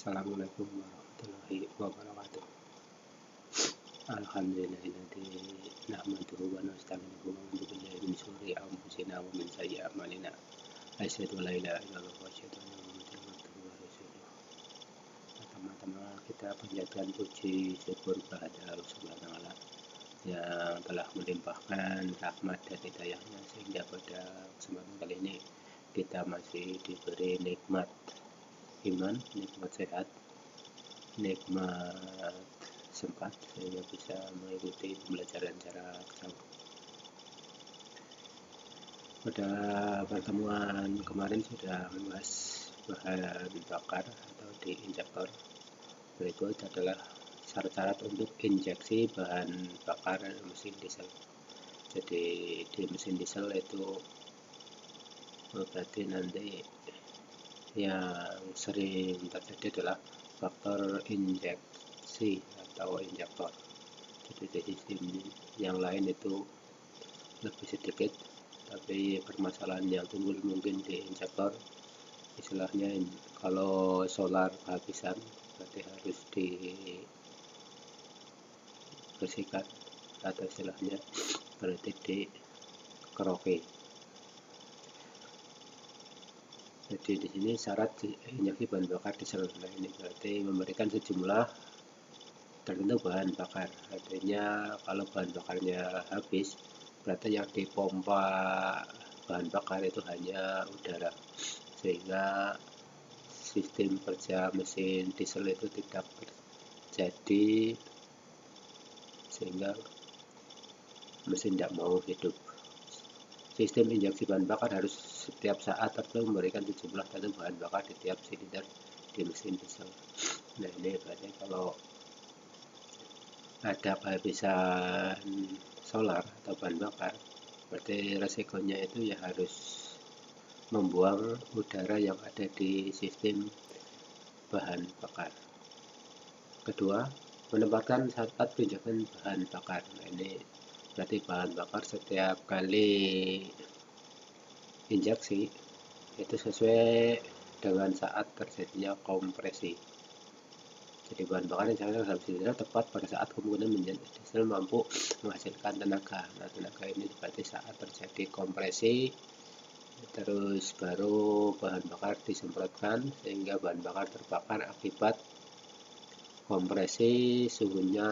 Assalamualaikum warahmatullahi wabarakatuh. Alhamdulillahilladzi nahmaduhu wa nasta'inuhu wa na'udzu billahi min syururi anfusina wa min sayyi'ati a'malina. Asyhadu an la ilaha illallah wa asyhadu anna Muhammadan abduhu wa rasuluh. Pertama-tama kita panjatkan puji syukur kepada Allah Subhanahu wa taala yang telah melimpahkan rahmat dan hidayahnya sehingga pada kesempatan kali ini kita masih diberi nikmat iman, nikmat sehat, nikmat sempat sehingga bisa mengikuti pembelajaran jarak jauh. Pada pertemuan kemarin sudah membahas bahan bakar atau di injektor. Berikut adalah syarat-syarat untuk injeksi bahan bakar mesin diesel. Jadi di mesin diesel itu berarti nanti yang sering terjadi adalah faktor injeksi atau injektor. Jadi di sistem yang lain itu lebih sedikit, tapi permasalahan yang timbul mungkin di injektor, istilahnya kalau solar kehabisan berarti harus dibersihkan atau istilahnya berarti dikeroki. Jadi di sini syarat injeksi bahan bakar diesel. Nah, ini berarti memberikan sejumlah tertentu bahan bakar. Artinya kalau bahan bakarnya habis, berarti yang dipompa bahan bakar itu hanya udara. Sehingga sistem kerja mesin diesel itu tidak terjadi, sehingga mesin tidak mau hidup. Sistem injeksi bahan bakar harus setiap saat tertentu memberikan sejumlah tertentu bahan bakar di tiap silinder di mesin diesel. Nah, ini berarti kalau ada kehabisan solar atau bahan bakar, berarti resikonya itu ya harus membuang udara yang ada di sistem bahan bakar. Kedua, menempatkan saat pinjaman bahan bakar. Nah, ini berarti bahan bakar setiap kali injeksi itu sesuai dengan saat terjadinya kompresi. Jadi bahan bakar yang dalam silinder tepat pada saat kemudian menjadi diesel mampu menghasilkan tenaga. Nah, tenaga ini berarti saat terjadi kompresi, terus baru bahan bakar disemprotkan sehingga bahan bakar terbakar akibat kompresi suhunya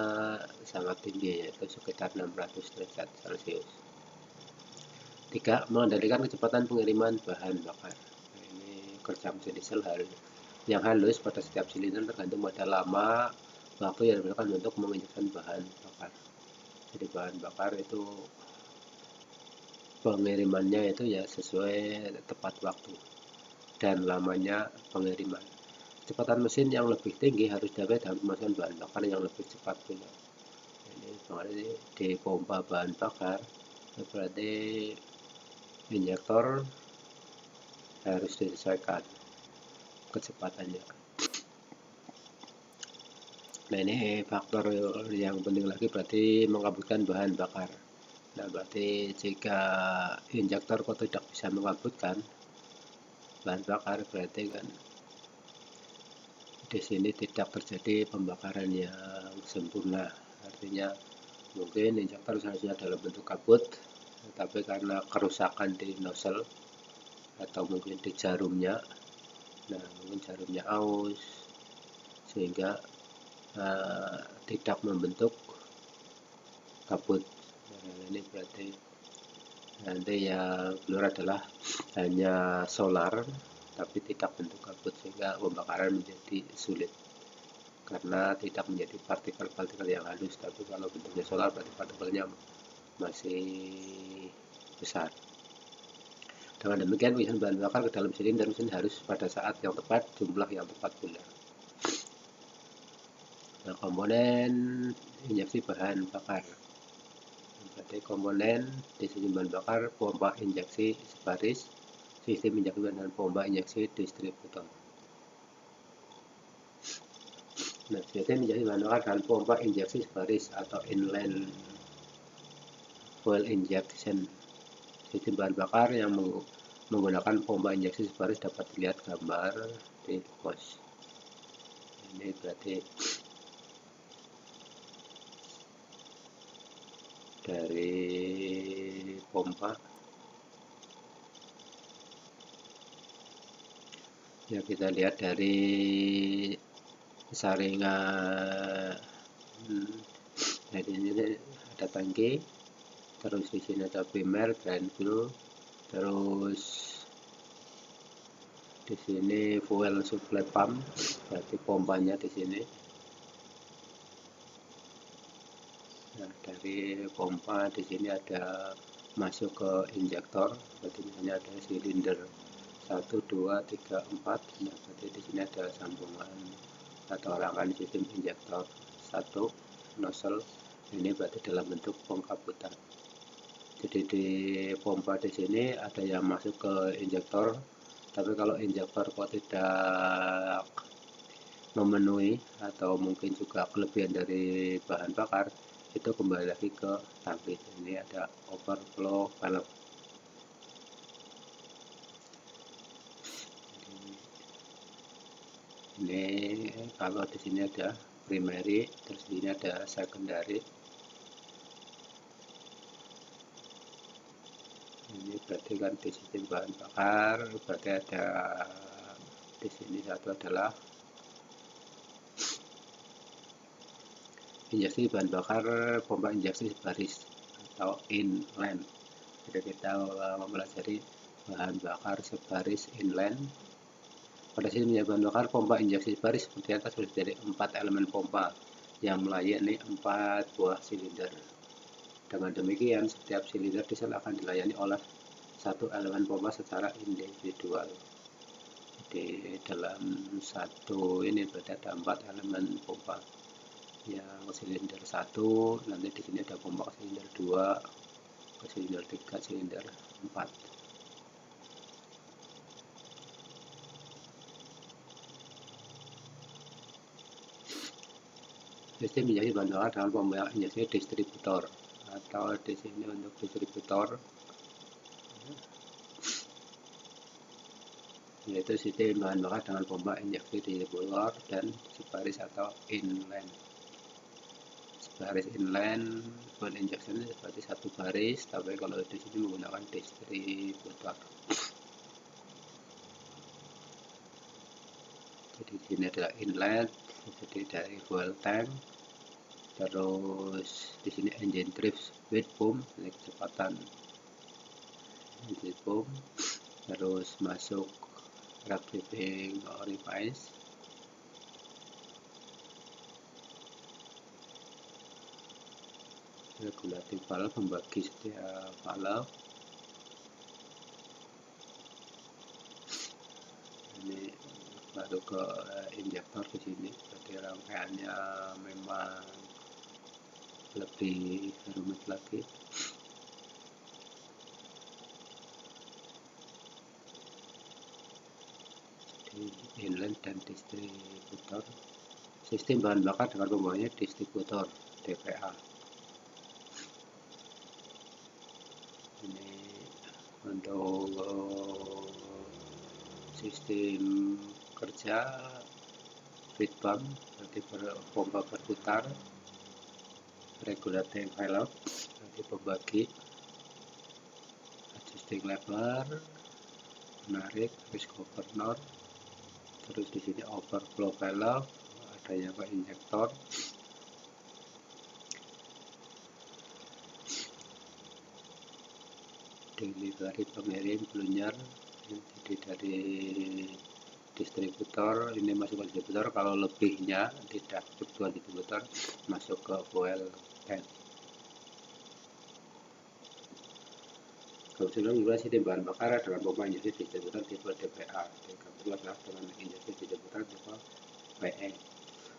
sangat tinggi, yaitu sekitar 600 derajat Celcius. 3. Mengendalikan kecepatan pengiriman bahan bakar. Nah, ini kerja mesin diesel yang halus pada setiap silinder tergantung pada lama waktu yang diperlukan untuk menginjekkan bahan bakar. Jadi bahan bakar itu pengirimannya itu ya sesuai tepat waktu dan lamanya pengiriman. Kecepatan mesin yang lebih tinggi harus dapat dalam kemasukan bahan bakar yang lebih cepat pula. Ini berarti di pompa bahan bakar berarti injektor harus disesuaikan kecepatannya. Nah, ini faktor yang penting lagi berarti mengabutkan bahan bakar. Nah, berarti jika injektor kok tidak bisa mengabutkan bahan bakar, berarti kan di sini tidak terjadi pembakaran yang sempurna. Artinya mungkin injektor seharusnya dalam bentuk kabut, tapi karena kerusakan di nozzle atau mungkin di jarumnya, nah mungkin jarumnya aus sehingga tidak membentuk kabut. Nah, ini berarti nanti yang keluar adalah hanya solar tapi tidak bentuk kabut sehingga pembakaran menjadi sulit karena tidak menjadi partikel-partikel yang halus, tapi kalau bentuknya solar berarti partikelnya masih besar. Dengan demikian pengisian bahan bakar ke dalam silinder mesin harus pada saat yang tepat, jumlah yang tepat pula. Nah, komponen injeksi bahan bakar. Berarti komponen di sistem bahan bakar, pompa injeksi sebaris, sistem injeksi dan pompa injeksi distributor. Nah, sistem injeksi bahan bakar dan pompa injeksi sebaris atau inline fuel injection. Sistem bahan bakar yang menggunakan pompa injeksi sebaris dapat dilihat gambar di pos. Ini berarti dari pompa ya, kita lihat dari saringan. Jadi ini ada tangki, terus di sini ada primer, drain glue, terus di sini fuel supply pump, berarti pompanya di sini. Nah, dari pompa di sini ada masuk ke injektor, berarti misalnya ada silinder 1, 2, 3, 4. Nah, berarti di sini ada sambungan atau rangkaian sistem injektor 1 nozzle. Ini berarti dalam bentuk pengkabutan. Jadi di pompa di sini ada yang masuk ke injektor, tapi kalau injektor kok tidak memenuhi atau mungkin juga kelebihan dari bahan bakar, itu kembali lagi ke tangki. Ini ada overflow valve. Ini kalau di sini ada primary, terus di sini ada secondary. Ini berarti kan di sistem bahan bakar, berarti ada di sini satu adalah injeksi bahan bakar pompa injeksi sebaris atau inline. Jadi kita mempelajari bahan bakar sebaris inline. Pada sistem bahan bakar pompa injeksi sebaris seperti atas sudah dari 4 elemen pompa yang melayani 4 buah silinder. Dengan demikian, setiap silinder diesel akan dilayani oleh satu elemen pompa secara individual. Di dalam satu ini berarti ada 4 elemen pompa. Yang silinder 1, nanti di sini ada pompa ke silinder 2, ke silinder 3, silinder 4. Sistem injeksi bahan bakar dengan pompa injeksi distributor, atau di sini untuk distributor yaitu sistem bahan bakar dengan pompa injeksi distributor dan sebaris atau inline. Sebaris inline fuel injection seperti satu baris, tapi kalau di sini menggunakan distributor. Jadi di sini adalah inlet, jadi dari fuel tank, terus di sini engine drive with pump, ini kecepatan engine pump, terus masuk receiving orifice, regulatif valve membagi setiap valve. Ini baru ke injektor di sini, berarti rangkaiannya memang lebih rumit lagi. Inlet dan distributor. Sistem bahan bakar dengan pembawanya distributor DPA. Ini untuk sistem kerja feed pump, berarti pompa berputar, regulating valve, berarti pembagi, adjusting lever, menarik, risk governor, terus di sini overflow valve, adanya ke injektor, delivery pengirim blunya, jadi dari distributor ini masuk ke distributor, kalau lebihnya tidak kebutuhan distributor masuk ke fuel tank. Kebetulan juga sistem bahan bakar dengan pompa injeksi distributor tipe DPA, adalah dengan injeksi distributor tipe PE.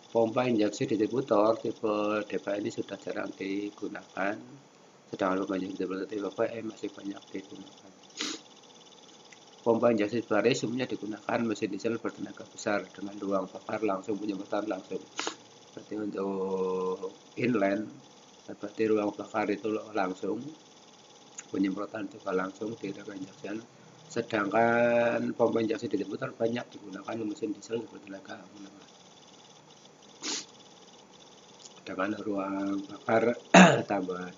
Pompa injeksi distributor tipe DPA ini sudah jarang digunakan, sedangkan pompa injeksi distributor tipe PE masih banyak digunakan. Pompa injeksi sebaris umumnya digunakan mesin diesel bertenaga besar dengan ruang bakar langsung, penyemprotan langsung. Berarti untuk inline, berarti ruang bakar itu langsung, penyemprotan juga langsung di rangkaian injection. Sedangkan pompa injeksi distributor banyak digunakan mesin diesel bertenaga menengah. dengan ruang bakar tambahan.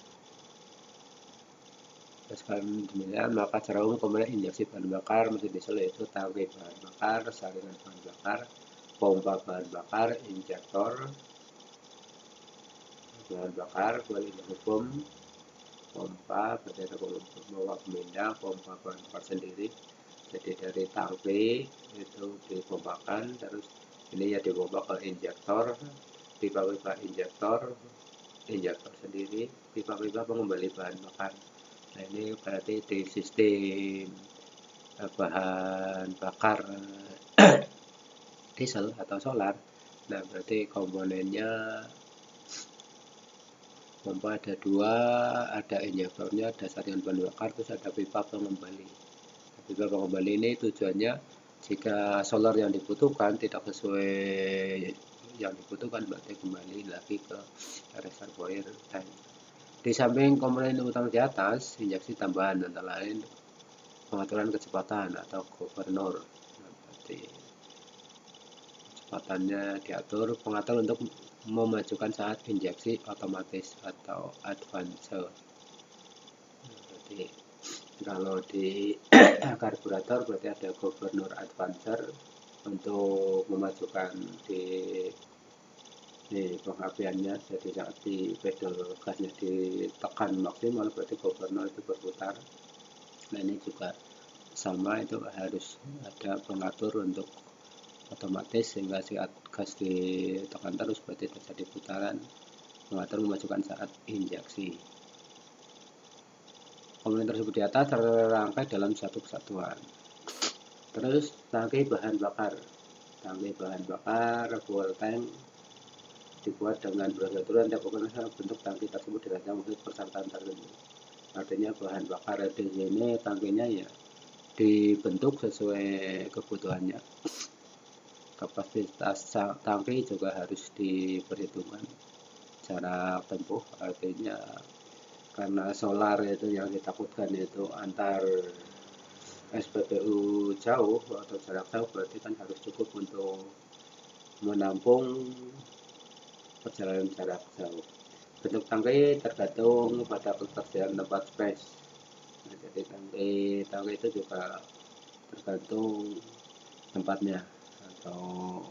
Sekarang demikian, maka cara umum kemudian injeksi bahan bakar mesin diesel yaitu tangki bahan bakar, saringan bahan bakar, pompa bahan bakar, injektor bahan bakar, kemudian hukum, pompa, berarti ada pompa pemindah, pompa bahan bakar sendiri. Jadi dari tangki itu dipompakan, terus ini ya dipompa ke injektor, pipa-pipa injektor, injektor sendiri, pipa-pipa pengembali bahan bakar. Nah ini berarti di sistem bahan bakar diesel atau solar. Nah berarti komponennya pompa ada dua, ada injektornya, ada saringan bahan bakar, terus ada pipa pengembali. Pipa pengembali ini tujuannya jika solar yang dibutuhkan tidak sesuai yang dibutuhkan, berarti kembali lagi ke reservoir tank. Di samping komponen utama di atas, injeksi tambahan antara lain pengaturan kecepatan atau governor. Nah, berarti kecepatannya diatur, pengatur untuk memajukan saat injeksi otomatis atau advance. Nah, berarti kalau di karburator berarti ada governor advancer untuk memajukan di pengapiannya. Jadi saat di pedal gasnya ditekan maksimal berarti governor itu berputar. Nah ini juga sama, itu harus ada pengatur untuk otomatis sehingga saat gas ditekan terus berarti terjadi putaran, mengatur memajukan saat injeksi. Komponen tersebut di atas terrangkai dalam satu kesatuan. Terus tangki bahan bakar fuel tank dibuat dengan beraturan dan pokoknya bentuk tangki tersebut dirancang untuk persyaratan tertentu. Artinya bahan bakar di sini tangkinya ya dibentuk sesuai kebutuhannya. Kapasitas tangki juga harus diperhitungkan jarak tempuh, artinya karena solar itu yang ditakutkan itu antar SPBU jauh atau jarak jauh, berarti kan harus cukup untuk menampung perjalanan jarak jauh. Bentuk tangki tergantung pada ketersediaan tempat space. Nah, jadi tangki itu juga tergantung tempatnya atau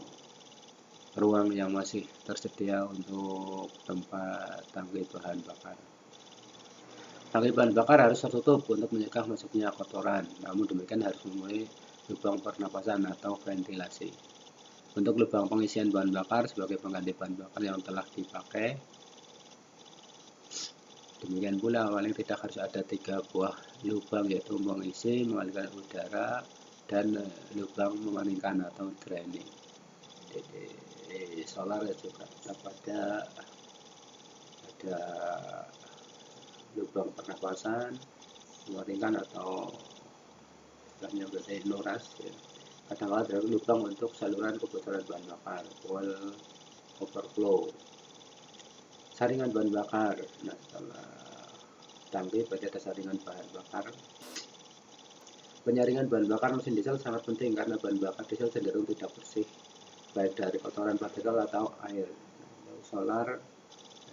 ruang yang masih tersedia untuk tempat tangki bahan bakar. Tangki bahan bakar harus tertutup untuk mencegah masuknya kotoran, namun demikian harus mempunyai lubang pernapasan atau ventilasi. Untuk lubang pengisian bahan bakar sebagai pengganti bahan bakar yang telah dipakai. Demikian pula paling tidak harus ada 3 buah lubang, yaitu mengisi, mengalirkan udara, dan lubang mengeringkan atau draining. Jadi solar juga tetap ada lubang pernapasan, mengeringkan atau istilahnya berarti noras ya. Kadang-kadang ada lubang untuk saluran kebutuhan bahan bakar, fuel overflow. Saringan bahan bakar. Nah, setelah tangki berarti ada saringan bahan bakar. Penyaringan bahan bakar mesin diesel sangat penting karena bahan bakar diesel cenderung tidak bersih, baik dari kotoran partikel atau air. Solar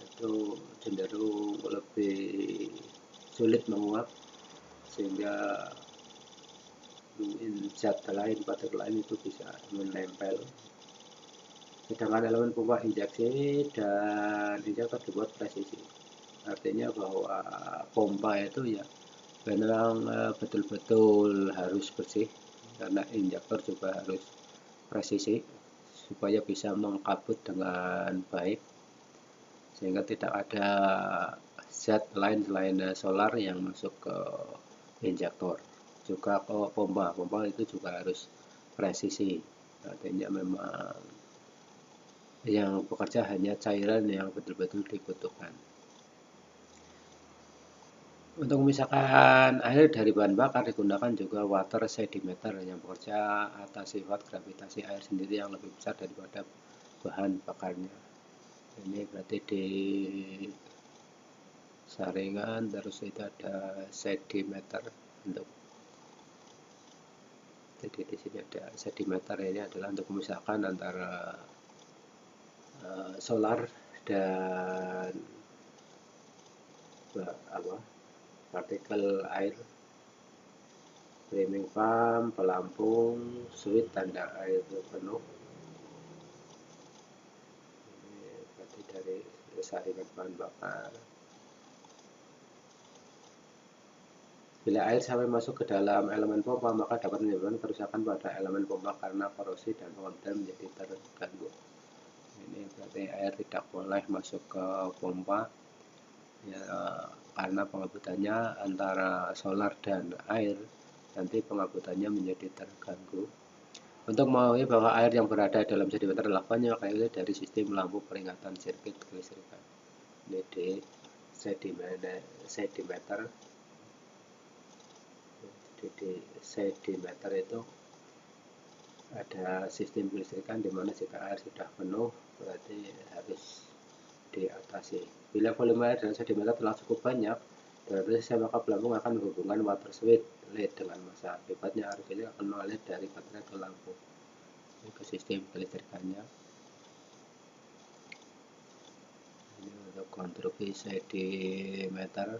itu cenderung lebih sulit menguap sehingga zat lain, partikel lain itu bisa menempel. Sedangkan elemen pompa injeksi dan injektor dibuat presisi. Artinya bahwa pompa itu ya memang betul-betul harus bersih, karena injektor juga harus presisi supaya bisa mengkabut dengan baik, sehingga tidak ada zat lain selain solar yang masuk ke injektor. Juga ke pompa itu juga harus presisi, artinya memang yang bekerja hanya cairan yang betul-betul dibutuhkan. Untuk memisahkan air dari bahan bakar digunakan juga water sedimeter yang bekerja atas sifat gravitasi air sendiri yang lebih besar daripada bahan bakarnya. Ini berarti di saringan, terus itu ada sedimeter untuk, jadi di sini ada sedimeter, ini adalah untuk memisahkan antara solar dan partikel air, priming pump, pelampung, switch tanda air penuh. Ini berarti dari saringan bahan bakar. Bila air sampai masuk ke dalam elemen pompa, maka dapat menyebabkan kerusakan pada elemen pompa karena korosi dan pengemudian menjadi terganggu. Ini berarti air tidak boleh masuk ke pompa ya, karena pengabutannya antara solar dan air, nanti pengabutannya menjadi terganggu. Untuk mengetahui bahwa air yang berada dalam sedimeter adalah banyak air dari sistem lampu peringatan sirkuit kelistrikan. Ini di sedimeter. Di sedimeter itu ada sistem kelistrikan di mana jika air sudah penuh berarti harus diatasi. Bila volume air dalam sedimeter telah cukup banyak, maka pelampung akan menghubungkan water switch LED dengan massa. Akibatnya arus listrik akan mengalir dari baterai ke lampu. Ini ke sistem kelistrikannya. Ini untuk konstruksi sedimeter.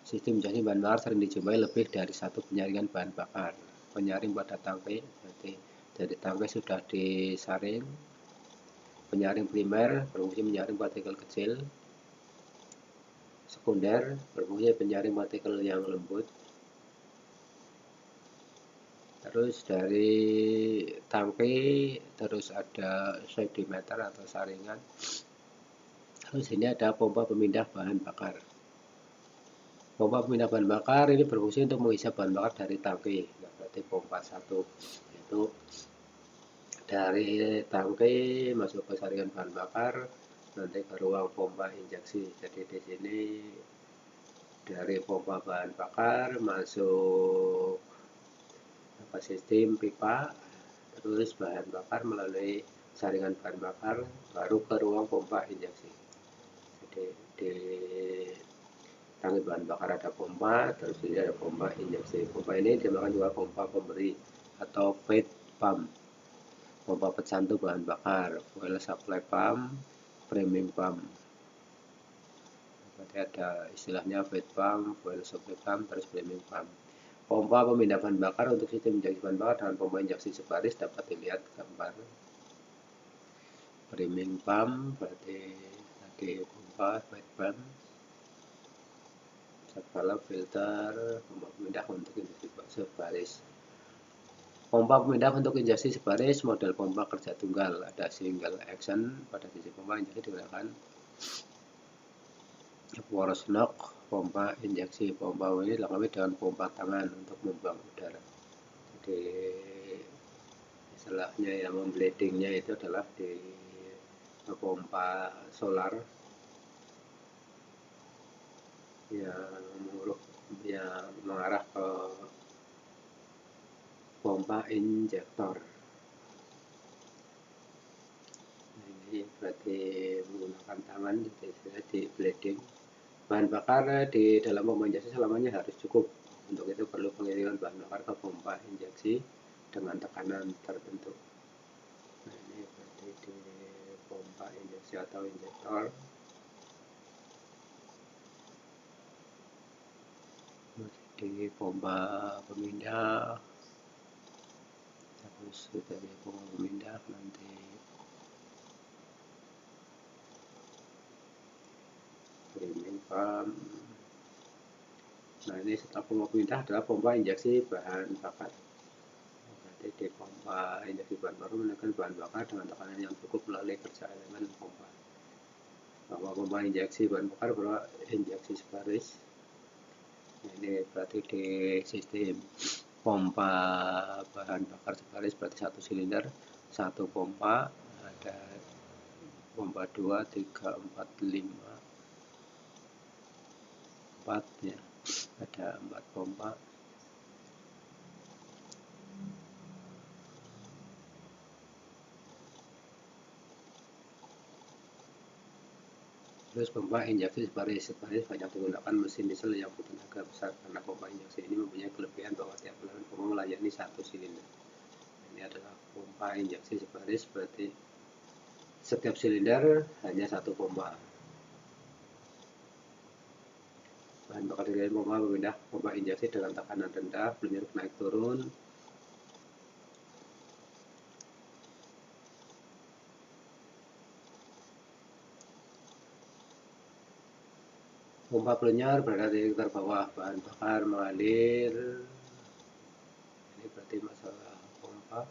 Sistem injeksi bahan bakar sering dijumpai lebih dari satu penyaringan bahan bakar. Penyaring pada tangki, berarti dari tangki sudah disaring. Penyaring primer berfungsi menyaring partikel kecil. Sekunder berfungsi penyaring partikel yang lembut. Terus dari tangki terus ada sedimeter atau saringan. Terus ini ada pompa pemindah bahan bakar. Pompa pemindah bahan bakar ini berfungsi untuk menghisap bahan bakar dari tangki. Nah, berarti pompa satu itu dari tangki masuk ke saringan bahan bakar, nanti ke ruang pompa injeksi. Jadi di sini dari pompa bahan bakar masuk ke sistem pipa, terus bahan bakar melalui saringan bahan bakar, baru ke ruang pompa injeksi. Jadi di tangki bahan bakar ada pompa, terus ini ada pompa injeksi. Pompa ini dinamakan juga pompa pemberi atau feed pump. Pompa pecantu bahan bakar, fuel supply pump, priming pump. Berarti ada istilahnya feed pump, fuel supply pump, terus priming pump. Pompa pemindah bahan bakar untuk sistem injeksi bahan bakar dengan pompa injeksi sebaris dapat dilihat gambar. Priming pump berarti tadi pompa feed pump. Valve filter, pompa pemindah untuk injeksi sebaris. Pompa pemindah untuk injeksi sebaris model pompa kerja tunggal, ada single action pada sisi pompa injeksi digunakan poros knock. Pompa injeksi pompa ini dilengkapi dengan pompa tangan untuk membuang udara. Jadi istilahnya yang membleedingnya itu adalah di pompa solar yang mengarah ke pompa injektor. Ini berarti menggunakan tangan, di bleeding. Bahan bakar di dalam pompa injeksi selamanya harus cukup. Untuk itu perlu pengiriman bahan bakar ke pompa injeksi dengan tekanan tertentu. Nah, ini berarti di pompa injeksi atau injektor. Di pompa pemindah, terus dari pompa pemindah nanti priming pump. Nah, ini setelah pompa pemindah adalah pompa injeksi bahan bakar. Berarti di pompa injeksi bahan bakar menggunakan bahan bakar dengan tekanan yang cukup melalui kerja elemen pompa. Bahwa pompa injeksi bahan bakar berupa injeksi sebaris. Ini berarti di sistem pompa bahan bakar sebaris berarti satu silinder, satu pompa, ada pompa 2, 3, 4, 5, 4 ya, ada 4 pompa. Terus pompa injeksi sebaris banyak digunakan mesin diesel yang bertenaga besar karena pompa injeksi ini mempunyai kelebihan bahwa tiap elemen pompa melayani satu silinder. Ini adalah pompa injeksi sebaris berarti setiap silinder hanya satu pompa. Bahan bakar dari pompa berpindah pompa injeksi dengan tekanan rendah, pelunjuk naik turun. Pompa peluncur berada di titik terbawah, bahan bakar mengalir. Ini berarti masalah pompa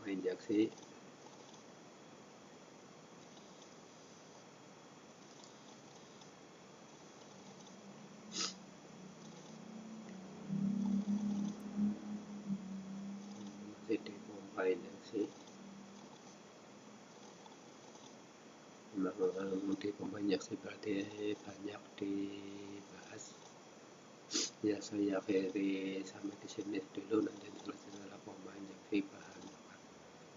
injeksi. Masih di pompa injeksi. Memang di pompa injeksi berarti banyak dibahas. Ya, saya akhiri sampai di sini dulu, nanti selesai pompa injeksi bahan bakar.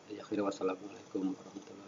Saya akhiri, wassalamualaikum warahmatullahi wabarakatuh.